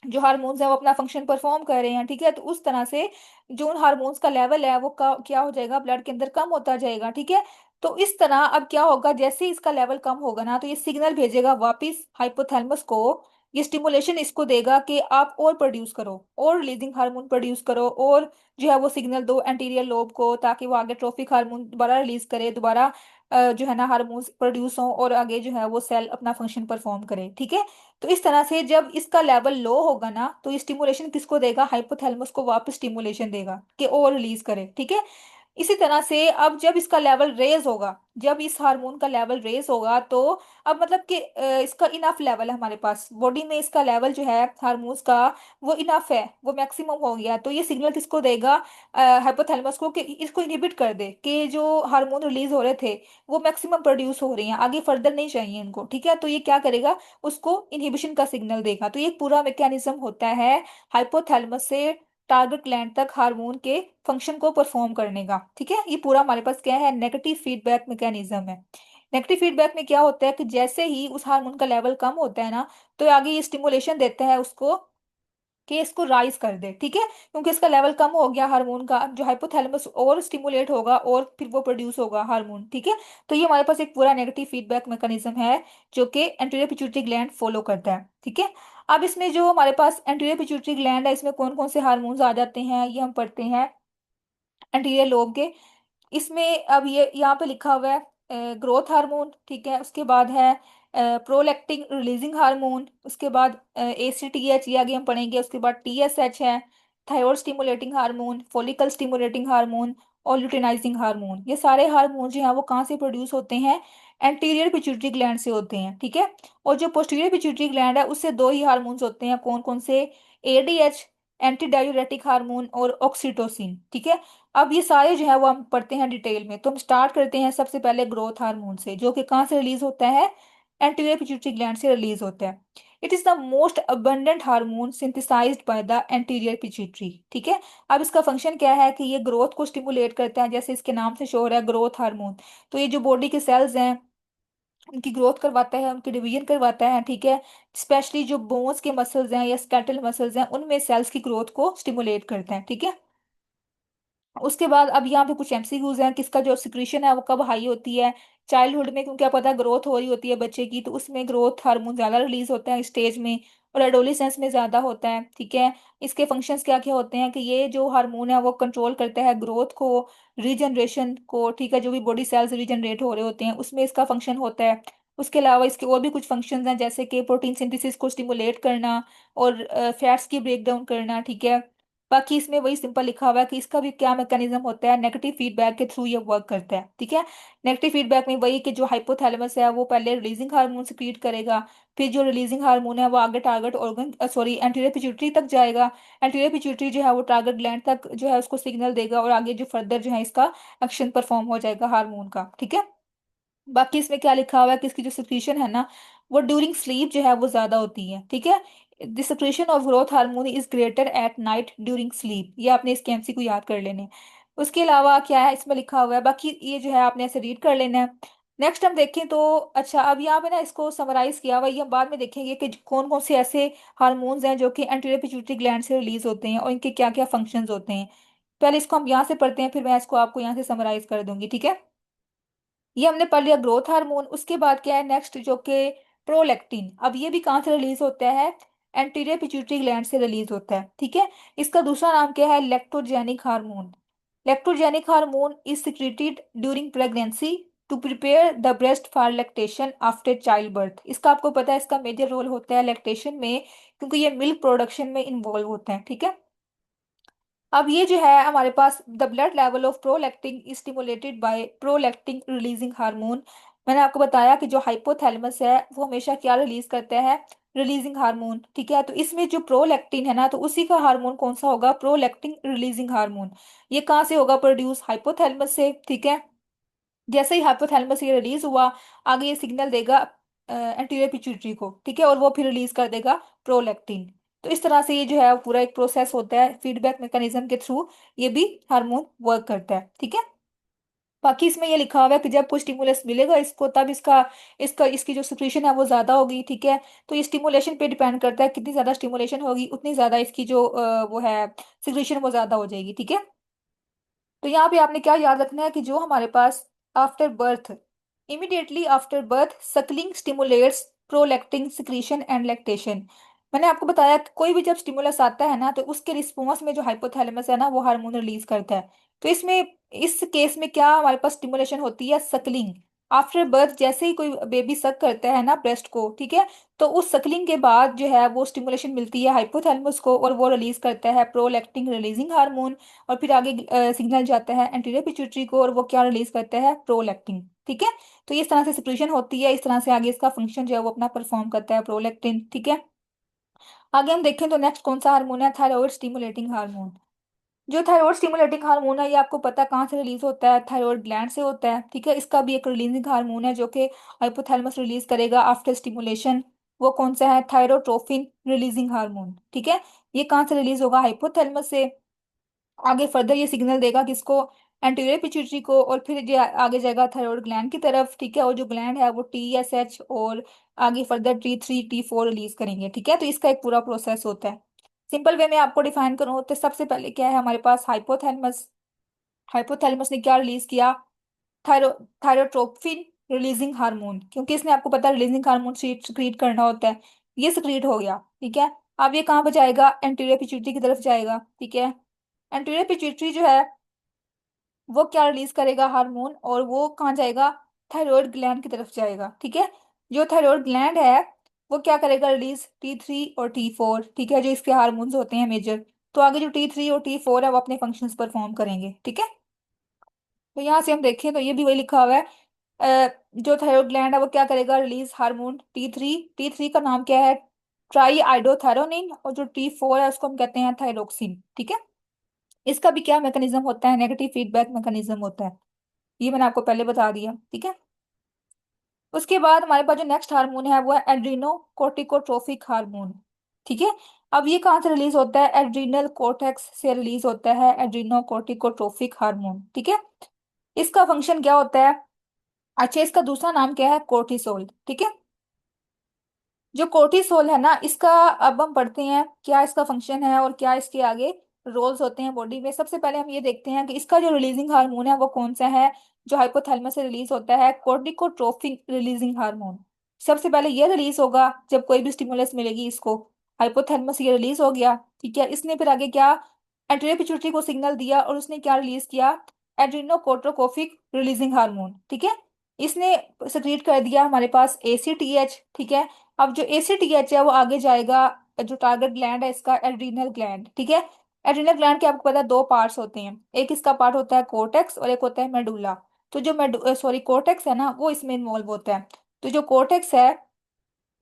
जो हार्मोन्स हैं वो अपना फंक्शन परफॉर्म कर रहे हैं, ठीक है। तो उस तरह से जो उन हार्मोन्स का लेवल है वो क्या हो जाएगा, ब्लड के अंदर कम होता जाएगा, ठीक है। तो इस तरह अब क्या होगा, जैसे ही इसका लेवल कम होगा ना तो ये सिग्नल भेजेगा वापस हाइपोथैलेमस को, ये स्टिमुलेशन इसको देगा कि आप और प्रोड्यूस करो, और रिलीजिंग हार्मोन प्रोड्यूस करो, और जो है वो सिग्नल दो एंटीरियर लोब को, ताकि वो आगे ट्रोफिक हार्मोन दोबारा रिलीज करे, दोबारा जो है ना हार्मोन्स प्रोड्यूस हो और आगे जो है वो सेल अपना फंक्शन परफॉर्म करे, ठीक है। तो इस तरह से जब इसका लेवल लो होगा ना तो ये स्टिमुलेशन किसको देगा, हाइपोथैलेमस को वापस स्टिमुलेशन देगा कि और रिलीज करे, ठीक है। इसी तरह से अब जब इसका लेवल रेज होगा, जब इस हार्मोन का लेवल रेज होगा तो अब मतलब कि इसका इनफ लेवल है हमारे पास बॉडी में, इसका लेवल जो है हार्मोन्स का वो इनफ है, वो मैक्सिमम हो गया, तो ये सिग्नल किसको देगा, हाइपोथैलेमस को, कि इसको इनहिबिट कर दे, कि जो हार्मोन रिलीज हो रहे थे वो मैक्सिमम प्रोड्यूस हो रहे हैं, आगे फर्दर नहीं चाहिए इनको, ठीक है। तो ये क्या करेगा, उसको इनहिबिशन का सिग्नल देगा। तो ये एक पूरा मैकेनिज्म होता है हाइपोथैलेमस से टारगेट ग्लैंड तक हार्मोन के फंक्शन को परफॉर्म करने का, ठीक है। ये पूरा हमारे पास क्या है, नेगेटिव फीडबैक मैकेनिज्म है। नेगेटिव फीडबैक में क्या होता है कि जैसे ही उस हार्मोन का लेवल कम होता है ना तो आगे ये स्टिमुलेशन देता है उसको कि इसको राइज कर दे, ठीक है, क्योंकि इसका लेवल कम हो गया हार्मोन का, जो हाइपोथैलेमस और स्टिमुलेट होगा और फिर वो प्रोड्यूस होगा हार्मोन, ठीक है। तो ये हमारे पास एक पूरा नेगेटिव फीडबैक मैकेनिज्म है जो कि एंटीरियर पिट्यूटरी ग्लैंड फॉलो करता है, ठीक है। अब इसमें जो हमारे पास एंटीरियर पिट्यूटरी ग्लैंड है इसमें कौन कौन से हार्मोन्स आ जाते हैं ये हम पढ़ते हैं एंटीरियर लोब के। इसमें अब ये यहाँ पे लिखा हुआ है ग्रोथ हार्मोन, ठीक है, उसके बाद है प्रोलैक्टिन रिलीजिंग हार्मोन, उसके बाद ACTH, ये आगे हम पढ़ेंगे, उसके बाद TSH है, thyroid stimulating hormone, follicle stimulating hormone और ल्यूटिनाइजिंग हार्मोन। ये सारे हार्मोन जो हैं वो कहाँ से प्रोड्यूस होते हैं, एंटीरियर पिट्यूटरी ग्लैंड से होते हैं, ठीक है। और जो पोस्टीरियर पिट्यूटरी ग्लैंड है उससे दो ही हार्मोन्स होते हैं, कौन कौन से, ADH एंटी डायूरेटिक हार्मोन और ऑक्सीटोसिन, ठीक है। अब ये सारे जो है वो हम पढ़ते हैं डिटेल में। तो हम स्टार्ट करते हैं सबसे पहले ग्रोथ हार्मोन से, जो कि कहाँ से रिलीज होता है, एंटीरियर पिट्यूटरी ग्लैंड से रिलीज होता है। It is the most abundant hormone synthesised by the anterior pituitary, ठीक है। अब इसका फंक्शन क्या है कि ये ग्रोथ को स्टिमुलेट करता है, जैसे इसके नाम से शो हो रहा है ग्रोथ हार्मोन। तो ये जो बॉडी के सेल्स हैं उनकी ग्रोथ करवाता है, उनकी डिवीजन करवाता है, ठीक है। स्पेशली जो बोन्स के मसल्स हैं या स्केलेटल मसल्स हैं उनमें सेल्स की ग्रोथ को स्टिमुलेट करता है, ठीक है। उसके बाद अब यहाँ पे कुछ एमसीक्यूज हैं, किसका जो सिक्रीशन है वो कब हाई होती है, चाइल्डहुड में, क्योंकि क्या पता ग्रोथ हो रही होती है बच्चे की, तो उसमें ग्रोथ हार्मोन ज्यादा रिलीज होता है इस स्टेज में, और एडोलिसेंस में ज्यादा होता है, ठीक है। इसके फंक्शंस क्या क्या होते हैं कि ये जो हार्मोन है वो कंट्रोल करता है ग्रोथ को, रीजनरेशन को, ठीक है, जो भी बॉडी सेल्स रीजनरेट हो रहे होते हैं उसमें इसका फंक्शन होता है। उसके अलावा इसके और भी कुछ फंक्शंस हैं, जैसे कि प्रोटीन सिंथेसिस को स्टिमुलेट करना और फैट्स की ब्रेक डाउन करना, ठीक है। बाकी इसमें वही सिंपल लिखा हुआ है कि इसका भी क्या मैकेनिज्म होता है, नेगेटिव फीडबैक के थ्रू ये वर्क करता है, ठीक है। नेगेटिव फीडबैक में वही कि जो हाइपोथैलेमस है वो पहले रिलीजिंग हार्मोन सिक्रीट करेगा, फिर जो रिलीजिंग हार्मोन है वो आगे target organ sorry anterior pituitary तक जाएगा, एंटीरियर पिट्यूटरी जो है वो टारगेट ग्लैंड तक जो है उसको सिग्नल देगा और आगे जो फर्दर जो है इसका एक्शन परफॉर्म हो जाएगा हार्मोन का, ठीक है। बाकी इसमें क्या लिखा हुआ है कि इसकी जो सिक्रीशन है ना वो ड्यूरिंग स्लीप जो है वो ज्यादा होती है, ठीक है। The secretion of growth hormone is greater at night during sleep. ये आपने इसके एमसी को याद कर लेने। उसके अलावा क्या है इसमें लिखा हुआ है, बाकी ये जो है आपने ऐसे रीड कर लेना है। नेक्स्ट हम देखें तो, अच्छा अब यहाँ पे ना इसको समराइज किया हुआ है, ये हम बाद में देखेंगे कि कौन कौन से ऐसे हार्मोन्स हैं जो कि एंटीरियर पिट्यूटरी ग्लैंड से रिलीज होते हैं और इनके क्या क्या फंक्शंस होते हैं। पहले इसको हम यहाँ से पढ़ते हैं, फिर मैं इसको आपको यहाँ से समराइज कर दूंगी, ठीक है। ये हमने पढ़ लिया ग्रोथ हार्मोन। उसके बाद क्या है नेक्स्ट, जो कि प्रोलैक्टिन। अब ये भी कहाँ से रिलीज होता है, एंटीरियर पिट्यूटरी ग्लैंड से रिलीज होता है, ठीक है। इसका दूसरा नाम क्या है, lactogenic hormone. Lactogenic hormone is secreted during pregnancy to prepare the breast for lactation after child birth. इसका आपको पता है इसका मेजर रोल होता है लैक्टेशन में, क्योंकि ये मिल्क प्रोडक्शन में इन्वॉल्व होते हैं, ठीक है। अब ये जो है हमारे पास, the blood level of prolactin is stimulated by prolactin releasing hormone. मैंने आपको बताया कि जो हाइपोथैलेमस है वो हमेशा क्या रिलीज करता है, रिलीजिंग हार्मोन, ठीक है। तो इसमें जो प्रोलैक्टिन है ना, तो उसी का हार्मोन कौन सा होगा, प्रोलैक्टिन रिलीजिंग हार्मोन। ये कहाँ से होगा प्रोड्यूस, हाइपोथैलेमस से, ठीक है। जैसे ही हाइपोथैलेमस से ये रिलीज हुआ, आगे ये सिग्नल देगा एंटीरियर पिट्यूटरी को, ठीक है, और वो फिर रिलीज कर देगा प्रोलैक्टिन। तो इस तरह से ये जो है पूरा एक प्रोसेस होता है, फीडबैक मैकेनिज्म के थ्रू ये भी हार्मोन वर्क करता है, ठीक है। बाकी इसमें ये लिखा हुआ है कि जब कोई स्टिमुलस मिलेगा इसको, तब इसका इसका इसकी जो सिक्रीशन है वो ज्यादा होगी, ठीक है। तो ये स्टिमुलेशन पे डिपेंड करता है, कितनी ज्यादा स्टिमुलेशन होगी उतनी ज्यादा इसकी जो वो है सिक्रीशन वो ज्यादा हो जाएगी, ठीक है। तो यहाँ पे आपने क्या याद रखना है कि जो हमारे पास after birth, immediately after birth suckling stimulates prolactin secretion and lactation. मैंने आपको बताया कि कोई भी जब स्टिमुलस आता है ना, तो उसके रिस्पॉन्स में जो हाइपोथैलेमस है ना वो हार्मोन रिलीज करता है। तो इसमें इस केस में क्या हमारे पास स्टिमुलेशन होती है, सकलिंग। आफ्टर बर्थ जैसे ही कोई बेबी सक करता है ना ब्रेस्ट को, ठीक है, तो उस सकलिंग के बाद जो है वो स्टिमुलेशन मिलती है हाइपोथैलेमस को, और वो रिलीज करता है प्रोलैक्टिन रिलीजिंग हार्मोन। और फिर आगे सिग्नल जाता है एंटीरियर पिट्यूटरी को, और वो क्या रिलीज करता है, प्रोलैक्टिन, ठीक है। तो इस तरह से सिक्रीशन होती है, इस तरह से आगे इसका फंक्शन जो है वो अपना परफॉर्म करता है प्रोलैक्टिन, ठीक है। आगे हम देखें तो नेक्स्ट कौन सा हार्मोन है, थायराइड स्टिमुलेटिंग हार्मोन। जो थायराइड स्टिमुलेटिंग हार्मोन है ये आपको पता है कहाँ से रिलीज होता है, थायराइड ग्लैंड से होता है, ठीक है। इसका भी एक रिलीजिंग हार्मोन है जो कि हाइपोथैलेमस रिलीज करेगा आफ्टर स्टिमुलेशन। वो कौन सा है, थायरोट्रोपिन रिलीजिंग हार्मोन, ठीक है। ये कहाँ से रिलीज होगा, हाइपोथैलेमस से। आगे फर्दर ये सिग्नल देगा किसको, एंटीरियर पिट्यूटरी को, और फिर ये आगे जाएगा थायराइड ग्लैंड की तरफ, ठीक है। और जो ग्लैंड है वो TSH और आगे फर्दर T3 T4 रिलीज करेंगे, ठीक है। तो इसका एक पूरा प्रोसेस होता है। सिंपल वे में आपको डिफाइन करूँ तो सबसे पहले क्या है हमारे पास, हाइपोथैलेमस। हाइपोथैलेमस ने क्या रिलीज किया, थायरो थायरोट्रोपिन रिलीजिंग हार्मोन, क्योंकि इसने आपको पता रिलीजिंग हार्मोन सिक्रीट करना होता है। ये सिक्रीट हो गया, ठीक है। अब ये कहाँ पे जाएगा, एंटीरियर पिट्यूटरी की तरफ जाएगा, ठीक है। एंटीरियर पिट्यूटरी जो है वो क्या रिलीज करेगा हार्मोन, और वो कहाँ जाएगा, थायराइड ग्लैंड की तरफ जाएगा, ठीक है। जो थायराइड ग्लैंड है वो क्या करेगा, रिलीज T3 और T4, ठीक है, जो इसके हार्मोन्स होते हैं मेजर। तो आगे जो T3 और T4 है वो अपने फंक्शंस परफॉर्म करेंगे, ठीक है। तो यहाँ से हम देखें तो ये भी वही लिखा हुआ है। जो थायराइड ग्लैंड है वो क्या करेगा, रिलीज हार्मोन T3। T3 का नाम क्या है, ट्राई आइडोथैरोनिन, और जो T4 है उसको हम कहते हैं थायरोक्सिन, ठीक है। इसका भी क्या मैकेनिज्म होता है, नेगेटिव फीडबैक मैकेनिज्म होता है। ये मैंने आपको पहले बता दिया, ठीक है। उसके बाद हमारे पास जो नेक्स्ट हार्मोन है वो है एड्रीनो कोर्टिकोट्रोफिक हार्मोन, ठीक है। अब ये कहाँ से रिलीज होता है, एड्रीनल कोर्टेक्स से रिलीज होता है एड्रीनो कोर्टिकोट्रोफिक हार्मोन, ठीक है। इसका फंक्शन क्या होता है, अच्छा इसका दूसरा नाम क्या है, कोर्टिसोल, ठीक है। जो कोर्टिसोल है ना इसका, अब हम पढ़ते हैं क्या इसका फंक्शन है और क्या इसके आगे रोल्स होते हैं बॉडी में। सबसे पहले हम ये देखते हैं कि इसका जो रिलीजिंग हार्मोन है वो कौन सा है, जो हाइपोथैलेमस से रिलीज होता है, कोर्टिकोट्रोपिक रिलीजिंग हार्मोन। सबसे पहले ये रिलीज होगा जब कोई भी स्टिमुलस मिलेगी इसको, हाइपोथैलेमस से ये रिलीज हो गया, ठीक है। इसने फिर आगे क्या, एंटीरियर पिट्यूटरी को सिग्नल दिया और उसने क्या रिलीज किया, एड्रीनोकोर्टिकोफिक रिलीजिंग हार्मोन, ठीक है। इसने सिक्रीट कर दिया हमारे पास ACTH, ठीक है। अब जो ACTH है वो आगे जाएगा, जो टारगेट ग्लैंड है इसका, एड्रीनल ग्लैंड, ठीक है। एड्रीनल ग्लैंड के आपको पता है दो पार्ट्स होते हैं, एक इसका पार्ट होता है कोर्टेक्स और एक होता है मेडुला। तो जो कोर्टेक्स है ना वो इसमें इन्वॉल्व होता है। तो जो कोर्टेक्स है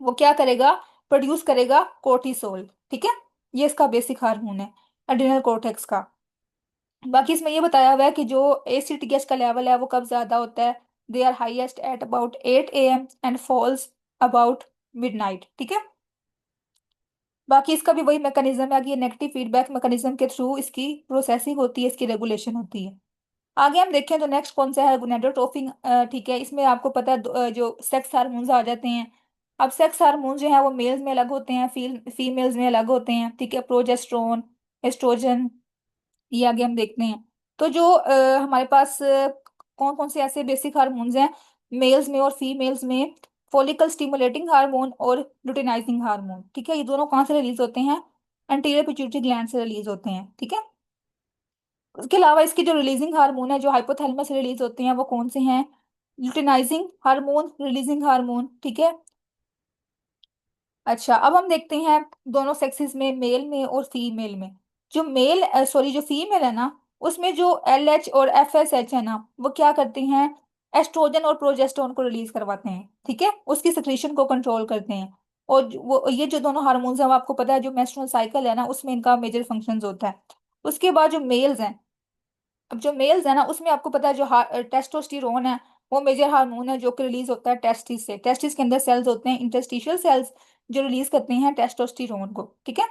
वो क्या करेगा, प्रोड्यूस करेगा कोर्टिसोल, ठीक है। ये इसका बेसिक हार्मोन है एड्रीनल कोर्टेक्स का। बाकी इसमें ये बताया हुआ है कि जो ACTH का लेवल है वो कब ज्यादा होता है, they are highest at about 8 AM and falls about midnight, ठीक है। बाकी इसका भी वही मैकेनिज्म है कि ये नेगेटिव फीडबैक मैकेनिज्म के थ्रू इसकी प्रोसेसिंग होती है, इसकी रेगुलेशन होती है। आगे हम देखें तो नेक्स्ट कौन सा है, गोनेडोट्रोपिन। ठीक है, इसमें आपको पता है जो सेक्स हार्मोन्स आ जाते हैं। अब सेक्स हार्मोन्स जो है वो मेल्स में अलग होते हैं, फीमेल्स में अलग होते हैं। ठीक है, प्रोजेस्टेरोन, एस्ट्रोजन, ये आगे हम देखते हैं। तो जो हमारे पास कौन कौन से ऐसे बेसिक हार्मोन्स हैं मेल्स में और फीमेल्स में, फॉलिकल स्टिमुलेटिंग हार्मोन और लुटेनाइजिंग हार्मोन। ठीक है, ये दोनों कहाँ से रिलीज होते हैं, एंटीरियर पिट्यूटरी ग्लैंड से रिलीज होते हैं। ठीक है, उसके अलावा इसकी जो रिलीजिंग हार्मोन है जो हाइपोथैलेमस से रिलीज होते हैं वो कौन से हैं, लुटेनाइजिंग हार्मोन, रिलीजिंग हार्मोन। ठीक है। अच्छा, अब हम देखते हैं दोनों सेक्सेस में, मेल में और फीमेल में। जो मेल सॉरी जो फीमेल है ना, उसमें जो LH और FSH है ना, वो क्या करते हैं, एस्ट्रोजन और प्रोजेस्टेरोन को रिलीज करवाते हैं। ठीक है, उसकी सिक्रीशन को कंट्रोल करते हैं। और वो ये जो दोनों हार्मोन्स हैं वो आपको पता है जो मेंस्ट्रुअल साइकिल है ना उसमें इनका मेजर फंक्शंस होता है। उसके बाद जो मेल्स हैं, अब जो मेल्स है ना उसमें आपको पता है जो टेस्टोस्टेरोन है, वो मेजर हार्मोन है जो कि रिलीज होता है टेस्टिस से। टेस्टिस के अंदर सेल्स होते हैं, इंटरस्टिशियल सेल्स, जो रिलीज करते हैं टेस्टोस्टेरोन को। ठीक है,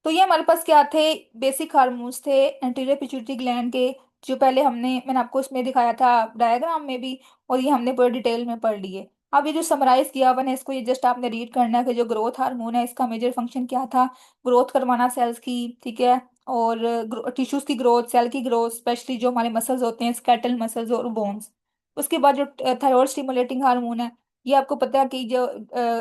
तो ये हमारे पास क्या थे, बेसिक हार्मोन्स थे एंटीरियर पिट्यूटरी ग्लैंड के, जो पहले मैंने आपको इसमें दिखाया था डायग्राम में भी, और ये हमने पूरे डिटेल में पढ़ लिए। अब ये जो समराइज किया हुआ है इसको ये जस्ट आपने रीड करना है कि जो ग्रोथ हार्मोन है इसका मेजर फंक्शन क्या था, ग्रोथ करवाना सेल्स की। ठीक है, और टिश्यूज की ग्रोथ, सेल की ग्रोथ, स्पेशली जो हमारे मसल्स होते हैं, स्केलेटल मसल्स और बोन्स। उसके बाद जो थायराइड स्टिमुलेटिंग हार्मोन है, ये आपको पता है कि जो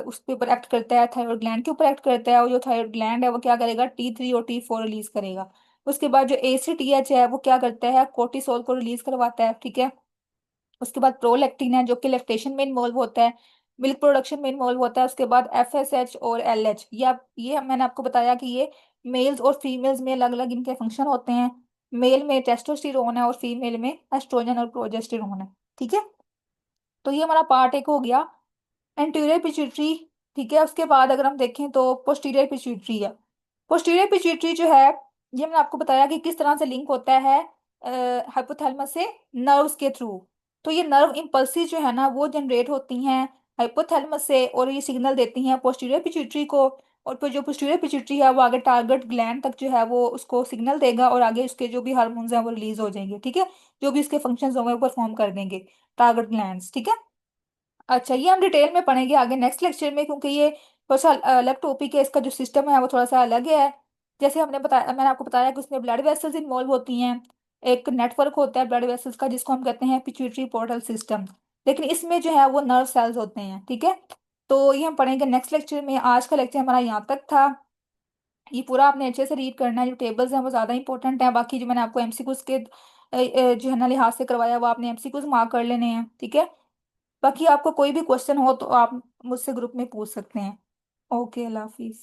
उसके ऊपर एक्ट करता है, थायराइड ग्लैंड के ऊपर एक्ट करता है, और जो थायराइड ग्लैंड है वो क्या करेगा, T3 और T4 रिलीज करेगा। उसके बाद जो ACTH है वो क्या करता है, कोर्टिसोल को रिलीज करवाता है। ठीक है, उसके बाद प्रोलैक्टिन है जो कि लैक्टेशन में इन्वॉल्व होता है, मिल्क प्रोडक्शन में इन्वॉल्व होता है। उसके बाद FSH और LH, ये मैंने आपको बताया कि ये मेल्स और फीमेल्स में अलग अलग इनके फंक्शन होते हैं। मेल में टेस्टोस्टेरोन है और फीमेल में एस्ट्रोजन और प्रोजेस्टेरोन है। ठीक है, तो ये हमारा पार्ट एक हो गया, एंटीरियर पिट्यूटरी। ठीक है, उसके बाद अगर हम देखें तो पोस्टीरियर पिट्यूटरी है। पोस्टीरियर पिट्यूटरी जो है, ये मैंने आपको बताया कि किस तरह से लिंक होता है हाइपोथैलेमस से नर्व्स के थ्रू। तो ये नर्व इम्पल्सिस जो है ना वो जनरेट होती हैं हाइपोथैलेमस से, और ये सिग्नल देती हैं पोस्टीरियर पिट्यूटरी को। और फिर जो पोस्टीरियर पिट्यूटरी है वो आगे टारगेट ग्लैंड तक जो है वो उसको सिग्नल देगा, और आगे उसके जो भी हार्मोन्स हैं वो रिलीज हो जाएंगे। ठीक है, जो भी उसके फंक्शंस होंगे वो परफॉर्म कर देंगे टारगेट ग्लैंड्स। ठीक है। अच्छा, ये हम डिटेल में पढ़ेंगे आगे नेक्स्ट लेक्चर में, क्योंकि ये थोड़ा सा अलग टॉपिक है, इसका जो सिस्टम है वो थोड़ा सा अलग है। जैसे मैंने आपको बताया कि उसमें ब्लड वेसल्स इन्वॉल्व होती हैं, एक नेटवर्क होता है ब्लड वेसल्स का जिसको हम कहते हैं पिट्यूटरी पोर्टल सिस्टम। लेकिन इसमें जो है वो नर्व सेल्स होते हैं। ठीक है, तो ये हम पढ़ेंगे नेक्स्ट लेक्चर में। आज का लेक्चर हमारा यहाँ तक था। ये पूरा आपने अच्छे से रीड करना है, जो टेबल्स हैं वो ज़्यादा इंपॉर्टेंट है, बाकी जो मैंने आपको MCQs के जो है ना लिहाज से करवाया वो आपने MCQs मार्क कर लेने हैं। ठीक है, बाकी आपको कोई भी क्वेश्चन हो तो आप मुझसे ग्रुप में पूछ सकते हैं। ओके, अल्लाह हाफिज।